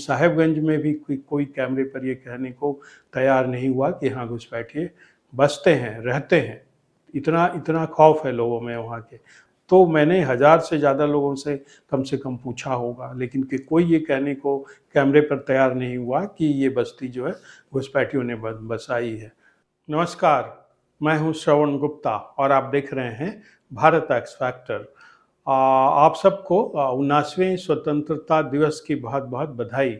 साहेबगंज में भी कोई कैमरे पर ये कहने को तैयार नहीं हुआ कि हाँ घुसपैठिए बसते हैं, रहते हैं। इतना इतना खौफ है लोगों में वहाँ के। तो मैंने 1000 से ज़्यादा लोगों से कम पूछा होगा, लेकिन कि कोई ये कहने को कैमरे पर तैयार नहीं हुआ कि ये बस्ती जो है घुसपैठियों ने बसाई है। नमस्कार, मैं हूँ श्रवण गुप्ता और आप देख रहे हैं भारत एक्स फैक्टर। आप सबको 19वें स्वतंत्रता दिवस की बहुत बहुत बधाई।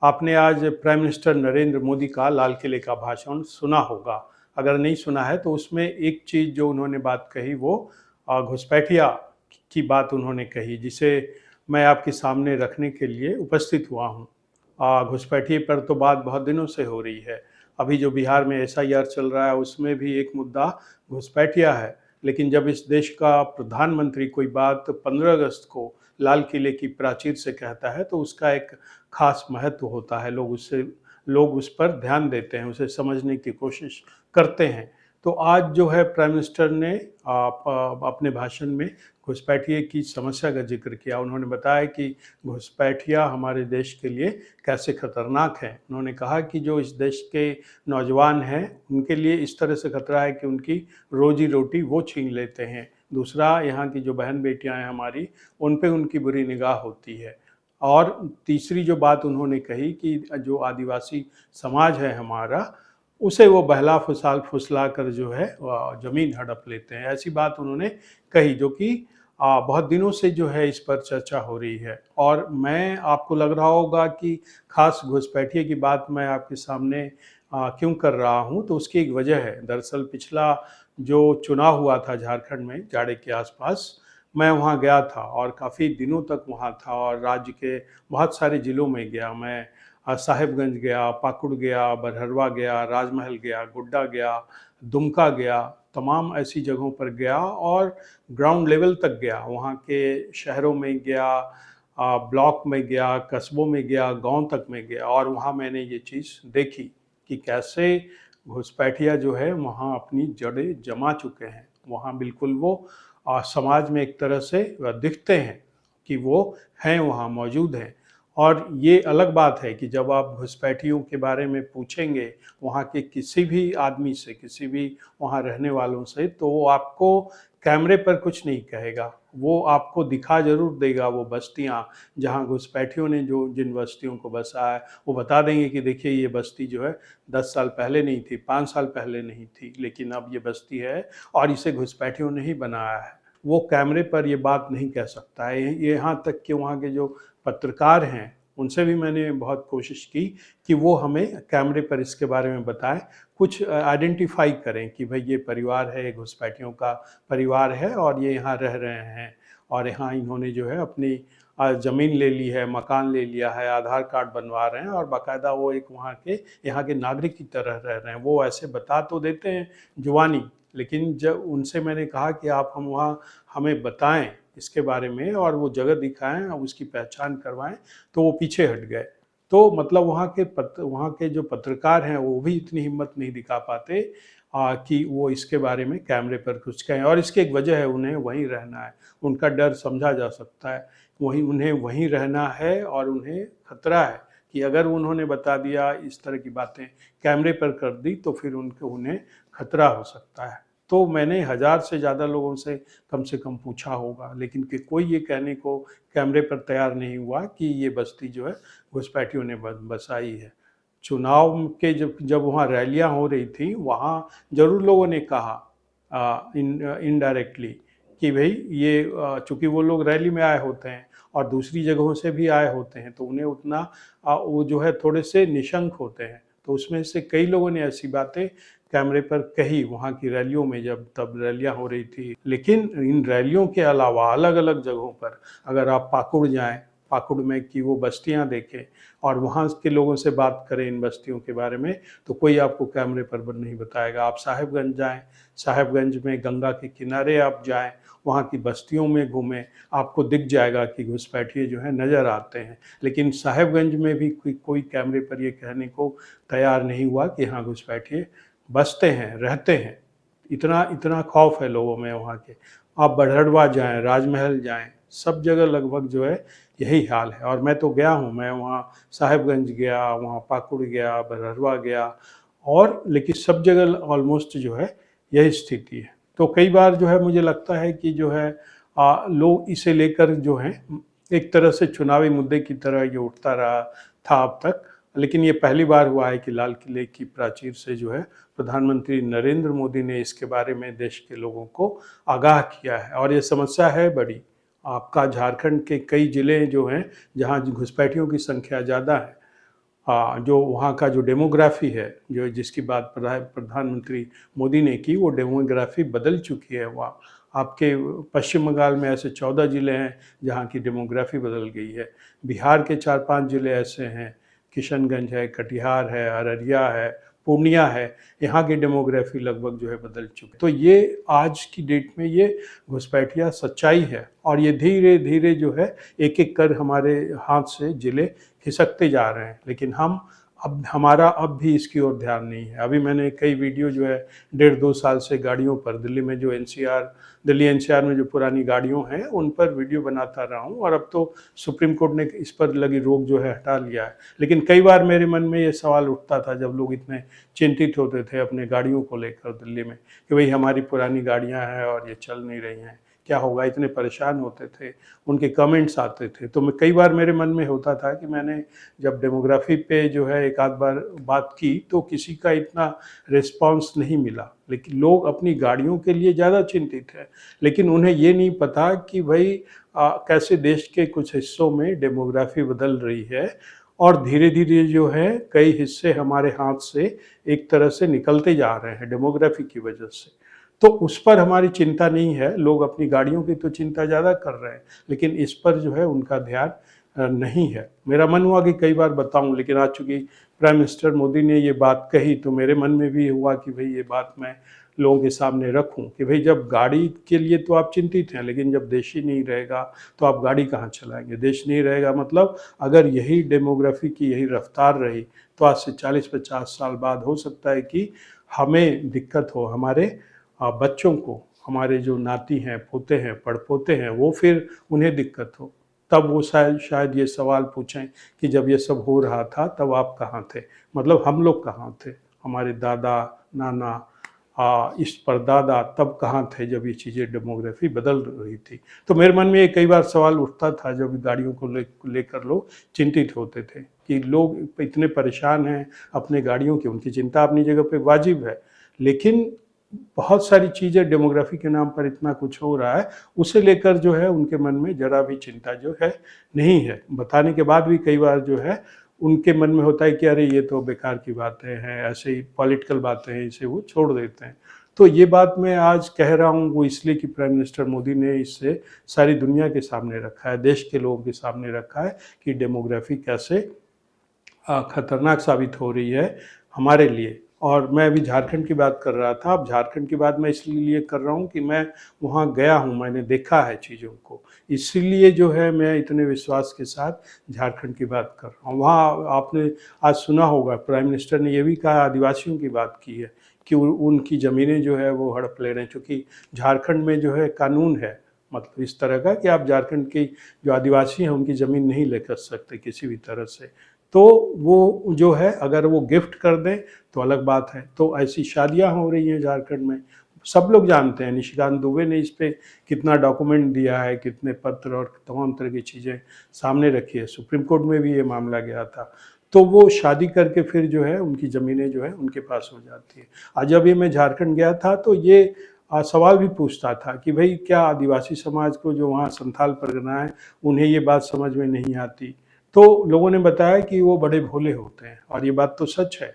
आपने आज प्राइम मिनिस्टर नरेंद्र मोदी का लाल किले का भाषण सुना होगा। अगर नहीं सुना है तो उसमें एक चीज़ जो उन्होंने बात कही वो घुसपैठिया की बात उन्होंने कही, जिसे मैं आपके सामने रखने के लिए उपस्थित हुआ हूँ। घुसपैठिए पर तो बात बहुत दिनों से हो रही है। अभी जो बिहार में एसआईआर चल रहा है उसमें भी एक मुद्दा घुसपैठिया है। लेकिन जब इस देश का प्रधानमंत्री कोई बात 15 अगस्त को लाल किले की प्राचीर से कहता है तो उसका एक खास महत्व होता है। लोग उस पर ध्यान देते हैं, उसे समझने की कोशिश करते हैं। तो आज जो है प्राइम मिनिस्टर ने अपने भाषण में घुसपैठिए की समस्या का जिक्र किया। उन्होंने बताया कि घुसपैठिया हमारे देश के लिए कैसे खतरनाक है। उन्होंने कहा कि जो इस देश के नौजवान हैं उनके लिए इस तरह से खतरा है कि उनकी रोजी रोटी वो छीन लेते हैं। दूसरा, यहाँ की जो बहन बेटियां हैं हमारी, उन पे उनकी बुरी निगाह होती है। और तीसरी जो बात उन्होंने कही कि जो आदिवासी समाज है हमारा, उसे वो बहला फुसला कर जो है ज़मीन हड़प लेते हैं। ऐसी बात उन्होंने कही जो कि बहुत दिनों से जो है इस पर चर्चा हो रही है। और मैं आपको लग रहा होगा कि खास घुसपैठिए की बात मैं आपके सामने क्यों कर रहा हूँ, तो उसकी एक वजह है। दरअसल पिछला जो चुनाव हुआ था झारखंड में जाड़े के आसपास, मैं वहाँ गया था और काफ़ी दिनों तक वहाँ था और राज्य के बहुत सारे ज़िलों में गया मैं। साहेबगंज गया, पाकुड़ गया, बरहरवा गया, राजमहल गया, गोड्डा गया, दुमका गया, तमाम ऐसी जगहों पर गया और ग्राउंड लेवल तक गया। वहाँ के शहरों में गया, ब्लॉक में गया, कस्बों में गया, गांव तक में गया और वहाँ मैंने ये चीज़ देखी कि कैसे घुसपैठिया जो है वहाँ अपनी जड़ें जमा चुके हैं। वहाँ बिल्कुल वो समाज में एक तरह से दिखते हैं कि वो हैं, वहाँ मौजूद हैं। और ये अलग बात है कि जब आप घुसपैठियों के बारे में पूछेंगे वहाँ के किसी भी आदमी से, किसी भी वहाँ रहने वालों से, तो वो आपको कैमरे पर कुछ नहीं कहेगा। वो आपको दिखा ज़रूर देगा वो बस्तियाँ जहाँ घुसपैठियों ने जो जिन बस्तियों को बसाया है। वो बता देंगे कि देखिए ये बस्ती जो है 10 साल पहले नहीं थी, 5 साल पहले नहीं थी, लेकिन अब ये बस्ती है और इसे घुसपैठियों ने ही बनाया है। वो कैमरे पर ये बात नहीं कह सकता है। ये यहाँ तक कि वहाँ के जो पत्रकार हैं उनसे भी मैंने बहुत कोशिश की कि वो हमें कैमरे पर इसके बारे में बताएं, कुछ आइडेंटिफाई करें कि भाई ये परिवार है, ये घुसपैठियों का परिवार है और ये यहाँ रह रहे हैं और यहाँ इन्होंने जो है अपनी ज़मीन ले ली है, मकान ले लिया है, आधार कार्ड बनवा रहे हैं और बाकायदा वो एक वहाँ के यहाँ के नागरिक की तरह रह रहे हैं। वो ऐसे बता तो देते हैं जुबानी, लेकिन जब उनसे मैंने कहा कि आप हम वहाँ हमें बताएं इसके बारे में और वो जगह दिखाएं और उसकी पहचान करवाएं, तो वो पीछे हट गए। तो मतलब वहाँ के जो पत्रकार हैं वो भी इतनी हिम्मत नहीं दिखा पाते कि वो इसके बारे में कैमरे पर कुछ कहें। और इसकी एक वजह है, उन्हें वहीं रहना है। उनका डर समझा जा सकता है। उन्हें वहीं रहना है और उन्हें खतरा है कि अगर उन्होंने बता दिया, इस तरह की बातें कैमरे पर कर दी, तो फिर उन्हें खतरा हो सकता है। तो मैंने 1000 से ज़्यादा लोगों से कम पूछा होगा, लेकिन कि कोई ये कहने को कैमरे पर तैयार नहीं हुआ कि ये बस्ती जो है घुसपैठियों ने बसाई है। चुनाव के जब वहाँ रैलियाँ हो रही थी, वहाँ ज़रूर लोगों ने कहा इनडायरेक्टली कि भाई ये चूँकि वो लोग रैली में आए होते हैं और दूसरी जगहों से भी आए होते हैं, तो उन्हें उतना वो जो है थोड़े से निशंक होते हैं। तो उसमें से कई लोगों ने ऐसी बातें कैमरे पर कही वहाँ की रैलियों में, जब तब रैलियाँ हो रही थी। लेकिन इन रैलियों के अलावा अलग अलग जगहों पर अगर आप पाकुड़ जाएं, पाकुड़ में की वो बस्तियां देखें और वहाँ के लोगों से बात करें इन बस्तियों के बारे में, तो कोई आपको कैमरे पर नहीं बताएगा। आप साहेबगंज जाएं, साहेबगंज में गंगा के किनारे आप जाएं, वहाँ की बस्तियों में घूमें, आपको दिख जाएगा कि घुसपैठिए जो है नज़र आते हैं। लेकिन साहेबगंज में भी कोई कैमरे पर ये कहने को तैयार नहीं हुआ कि हाँ घुसपैठिए बसते हैं, रहते हैं। इतना इतना खौफ है लोगों में वहाँ के। आप बरहड़वा जाएं, राजमहल जाएं, सब जगह लगभग जो है यही हाल है। और मैं तो गया हूँ, मैं वहाँ साहिबगंज गया, वहाँ पाकुड़ गया, बरहरवा गया, और लेकिन सब जगह ऑलमोस्ट जो है यही स्थिति है। तो कई बार जो है मुझे लगता है कि जो है लोग इसे लेकर जो है एक तरह से चुनावी मुद्दे की तरह ये उठता रहा था अब तक। लेकिन ये पहली बार हुआ है कि लाल किले की प्राचीर से जो है प्रधानमंत्री नरेंद्र मोदी ने इसके बारे में देश के लोगों को आगाह किया है। और ये समस्या है बड़ी। आपका झारखंड के कई ज़िले जो हैं जहाँ घुसपैठियों की संख्या ज़्यादा है, जो वहाँ का जो डेमोग्राफी है, जो जिसकी बात प्रधानमंत्री मोदी ने की, वो डेमोग्राफी बदल चुकी है वहाँ। आपके पश्चिम बंगाल में ऐसे 14 ज़िले हैं जहाँ की डेमोग्राफी बदल गई है। बिहार के 4-5 ज़िले ऐसे हैं, किशनगंज है, कटिहार है, अररिया है, पूर्णिया है, यहाँ की डेमोग्राफी लगभग जो है बदल चुकी है। तो ये आज की डेट में ये घुसपैठिया सच्चाई है, और ये धीरे धीरे जो है एक एक कर हमारे हाथ से ज़िले खिसकते जा रहे हैं। लेकिन हमारा अब भी इसकी ओर ध्यान नहीं है। अभी मैंने कई वीडियो जो है 1.5-2 साल से गाड़ियों पर, दिल्ली में जो दिल्ली एनसीआर में जो पुरानी गाड़ियों हैं उन पर वीडियो बनाता रहा हूँ, और अब तो सुप्रीम कोर्ट ने इस पर लगी रोक जो है हटा लिया है। लेकिन कई बार मेरे मन में ये सवाल उठता था जब लोग इतने चिंतित होते थे अपने गाड़ियों को लेकर दिल्ली में, कि भाई हमारी पुरानी गाड़ियाँ हैं और ये चल नहीं रही हैं, क्या होगा, इतने परेशान होते थे, उनके कमेंट्स आते थे। तो मैं कई बार मेरे मन में होता था कि मैंने जब डेमोग्राफी पे जो है एक आध बार बात की तो किसी का इतना रिस्पांस नहीं मिला, लेकिन लोग अपनी गाड़ियों के लिए ज़्यादा चिंतित हैं। लेकिन उन्हें ये नहीं पता कि भाई कैसे देश के कुछ हिस्सों में डेमोग्राफी बदल रही है, और धीरे धीरे जो है कई हिस्से हमारे हाथ से एक तरह से निकलते जा रहे हैं डेमोग्राफी की वजह से। तो उस पर हमारी चिंता नहीं है। लोग अपनी गाड़ियों की तो चिंता ज़्यादा कर रहे हैं, लेकिन इस पर जो है उनका ध्यान नहीं है। मेरा मन हुआ कि कई बार बताऊं, लेकिन आज चूँकि प्राइम मिनिस्टर मोदी ने ये बात कही तो मेरे मन में भी हुआ कि भाई ये बात मैं लोगों के सामने रखूं कि भाई जब गाड़ी के लिए तो आप चिंतित हैं, लेकिन जब देश ही नहीं रहेगा तो आप गाड़ी कहाँ चलाएंगे। देश नहीं रहेगा मतलब अगर यही डेमोग्राफी की यही रफ्तार रही तो आज से 40-50 साल बाद हो सकता है कि हमें दिक्कत हो, हमारे बच्चों को, हमारे जो नाती हैं, पोते हैं, पड़पोते हैं, वो फिर उन्हें दिक्कत हो। तब वो शायद ये सवाल पूछें कि जब ये सब हो रहा था तब आप कहाँ थे, मतलब हम लोग कहाँ थे, हमारे दादा नाना इस परदादा तब कहाँ थे जब ये चीज़ें डेमोग्राफी बदल रही थी। तो मेरे मन में ये कई बार सवाल उठता था जब गाड़ियों को लेकर लोग चिंतित होते थे कि लोग इतने परेशान हैं अपने गाड़ियों की। उनकी चिंता अपनी जगह पे वाजिब है, लेकिन बहुत सारी चीज़ें डेमोग्राफी के नाम पर इतना कुछ हो रहा है, उसे लेकर जो है उनके मन में ज़रा भी चिंता जो है नहीं है। बताने के बाद भी कई बार जो है उनके मन में होता है कि अरे ये तो बेकार की बातें हैं, ऐसे ही पॉलिटिकल बातें हैं, इसे वो छोड़ देते हैं। तो ये बात मैं आज कह रहा हूँ वो इसलिए कि प्राइम मिनिस्टर मोदी ने इससे सारी दुनिया के सामने रखा है, देश के लोगों के सामने रखा है कि डेमोग्राफी कैसे खतरनाक साबित हो रही है हमारे लिए। और मैं अभी झारखंड की बात कर रहा था। अब झारखंड की बात मैं इसलिए कर रहा हूँ कि मैं वहाँ गया हूँ, मैंने देखा है चीज़ों को, इसीलिए जो है मैं इतने विश्वास के साथ झारखंड की बात कर रहा हूँ। वहाँ आपने आज सुना होगा प्राइम मिनिस्टर ने ये भी कहा, आदिवासियों की बात की है कि उनकी ज़मीनें जो है वो हड़प ले रहे हैं, क्योंकि झारखंड में जो है कानून है मतलब इस तरह का कि आप झारखंड की जो आदिवासी हैं उनकी ज़मीन नहीं लेकर सकते किसी भी तरह से। तो वो जो है अगर वो गिफ्ट कर दें तो अलग बात है। तो ऐसी शादियां हो रही हैं झारखंड में, सब लोग जानते हैं। निशिकांत दुबे ने इस पे कितना डॉक्यूमेंट दिया है, कितने पत्र और तमाम तरह की चीज़ें सामने रखी है। सुप्रीम कोर्ट में भी ये मामला गया था। तो वो शादी करके फिर जो है उनकी ज़मीनें जो है उनके पास हो जाती है। आज जब ये मैं झारखंड गया था तो ये सवाल भी पूछता था कि भाई क्या आदिवासी समाज को जो वहाँ संथाल परगना है उन्हें ये बात समझ में नहीं आती। तो लोगों ने बताया कि वो बड़े भोले होते हैं, और ये बात तो सच है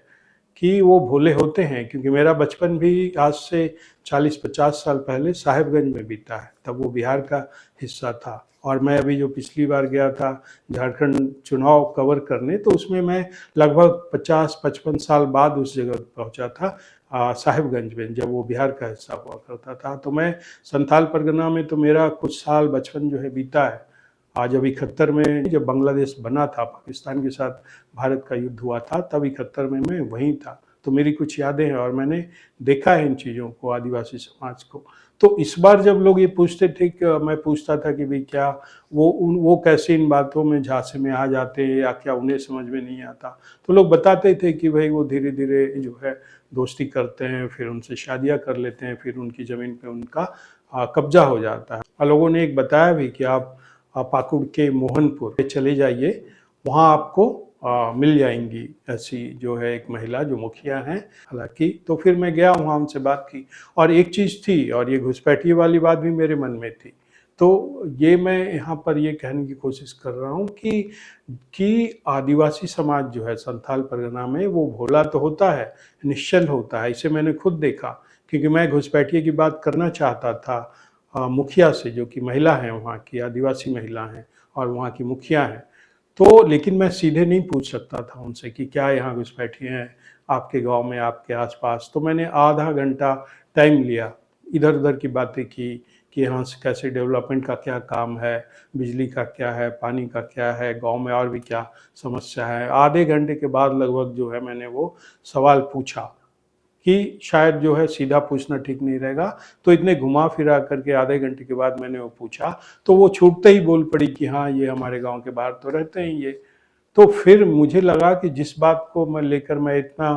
कि वो भोले होते हैं, क्योंकि मेरा बचपन भी आज से 40-50 साल पहले साहिबगंज में बीता है, तब वो बिहार का हिस्सा था। और मैं अभी जो पिछली बार गया था झारखंड चुनाव कवर करने, तो उसमें मैं लगभग 50-55 साल बाद उस जगह पहुंचा था, साहिबगंज में, जब वो बिहार का हिस्सा हुआ करता था। तो मैं संथाल परगना में तो मेरा कुछ साल बचपन जो है बीता है। आज अब 71 में जब बांग्लादेश बना था, पाकिस्तान के साथ भारत का युद्ध हुआ था, तब 71 में मैं वहीं था। तो मेरी कुछ यादें हैं और मैंने देखा है इन चीज़ों को, आदिवासी समाज को। तो इस बार जब लोग ये पूछते थे कि मैं पूछता था कि भाई क्या वो कैसे इन बातों में झांसे में आ जाते हैं या क्या उन्हें समझ में नहीं आता, तो लोग बताते थे कि भाई वो धीरे धीरे जो है दोस्ती करते हैं, फिर उनसे शादियां कर लेते हैं, फिर उनकी ज़मीन पे उनका कब्जा हो जाता है। और लोगों ने एक बताया भी कि आप पाकुड़ के मोहनपुर चले जाइए, वहाँ आपको मिल जाएंगी ऐसी जो है एक महिला जो मुखिया हैं हालांकि। तो फिर मैं गया वहाँ, उनसे बात की और एक चीज़ थी, और ये घुसपैठिए वाली बात भी मेरे मन में थी। तो ये मैं यहाँ पर ये कहने की कोशिश कर रहा हूँ कि आदिवासी समाज जो है संथाल परगना में वो भोला तो होता है, निश्चल होता है। इसे मैंने खुद देखा, क्योंकि मैं घुसपैठिए की बात करना चाहता था मुखिया से, जो कि महिला हैं, वहाँ की आदिवासी महिला हैं और वहाँ की मुखिया हैं। तो लेकिन मैं सीधे नहीं पूछ सकता था उनसे कि क्या यहाँ घुसपैठिए हैं आपके गांव में, आपके आसपास। तो मैंने आधा घंटा टाइम लिया, इधर उधर की बातें की कि यहाँ से कैसे डेवलपमेंट का क्या काम है, बिजली का क्या है, पानी का क्या है, गांव में और भी क्या समस्या है। आधे घंटे के बाद लगभग जो है मैंने वो सवाल पूछा कि शायद जो है सीधा पूछना ठीक नहीं रहेगा, तो इतने घुमा फिरा करके आधे घंटे के बाद मैंने वो पूछा, तो वो छूटते ही बोल पड़ी कि हाँ ये हमारे गांव के बाहर तो रहते हैं ये। तो फिर मुझे लगा कि जिस बात को मैं लेकर मैं इतना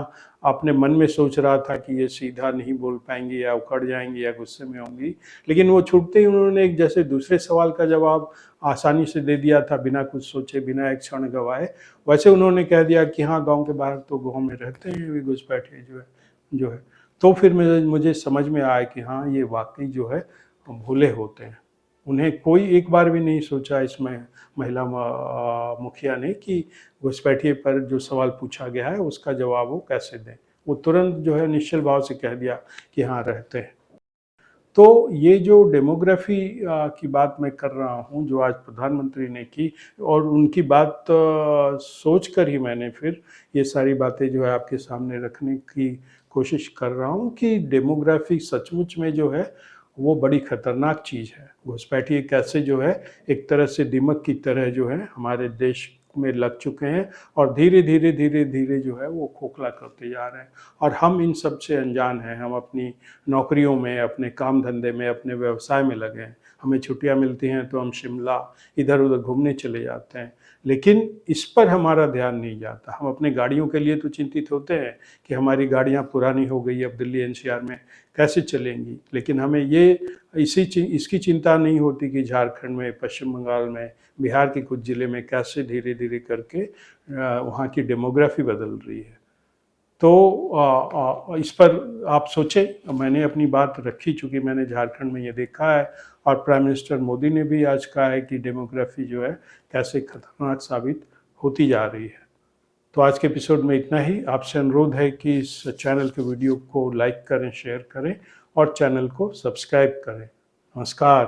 अपने मन में सोच रहा था कि ये सीधा नहीं बोल पाएंगी या उखड़ जाएंगी या गुस्से में होंगी, लेकिन वो छूटते ही उन्होंने एक जैसे दूसरे सवाल का जवाब आसानी से दे दिया था, बिना कुछ सोचे, बिना एक क्षण गवाए। वैसे उन्होंने कह दिया कि हाँ गांव के बाहर तो गाँव में रहते हैं ये घुसपैठिए जो है। तो फिर मुझे समझ में आया कि हाँ ये वाकई जो है भूले होते हैं। उन्हें कोई एक बार भी नहीं सोचा इसमें महिला मुखिया ने कि घुसपैठिए पर जो सवाल पूछा गया है उसका जवाब वो कैसे दें। वो तुरंत जो है निश्चल भाव से कह दिया कि हाँ रहते हैं। तो ये जो डेमोग्राफी की बात मैं कर रहा हूँ जो आज प्रधानमंत्री ने की, और उनकी बात सोच कर ही मैंने फिर ये सारी बातें जो है आपके सामने रखने की कोशिश कर रहा हूँ कि डेमोग्राफी सचमुच में जो है वो बड़ी खतरनाक चीज़ है। घुसपैठिए कैसे जो है एक तरह से दीमक की तरह जो है हमारे देश में लग चुके हैं और धीरे धीरे धीरे धीरे जो है वो खोखला करते जा रहे हैं, और हम इन सब से अनजान हैं। हम अपनी नौकरियों में, अपने काम धंधे में, अपने व्यवसाय में लगे हैं। हमें छुट्टियां मिलती हैं तो हम शिमला इधर उधर घूमने चले जाते हैं, लेकिन इस पर हमारा ध्यान नहीं जाता। हम अपने गाड़ियों के लिए तो चिंतित होते हैं कि हमारी गाड़ियां पुरानी हो गई, अब दिल्ली एनसीआर में कैसे चलेंगी, लेकिन हमें ये इसकी चिंता नहीं होती कि झारखंड में, पश्चिम बंगाल में, बिहार के कुछ ज़िले में कैसे धीरे धीरे करके वहाँ की डेमोग्राफी बदल रही है। तो इस पर आप सोचें। मैंने अपनी बात रखी, चूँकि मैंने झारखंड में ये देखा है और प्राइम मिनिस्टर मोदी ने भी आज कहा है कि डेमोग्राफी जो है कैसे खतरनाक साबित होती जा रही है। तो आज के एपिसोड में इतना ही। आपसे अनुरोध है कि इस चैनल के वीडियो को लाइक करें, शेयर करें और चैनल को सब्सक्राइब करें। नमस्कार।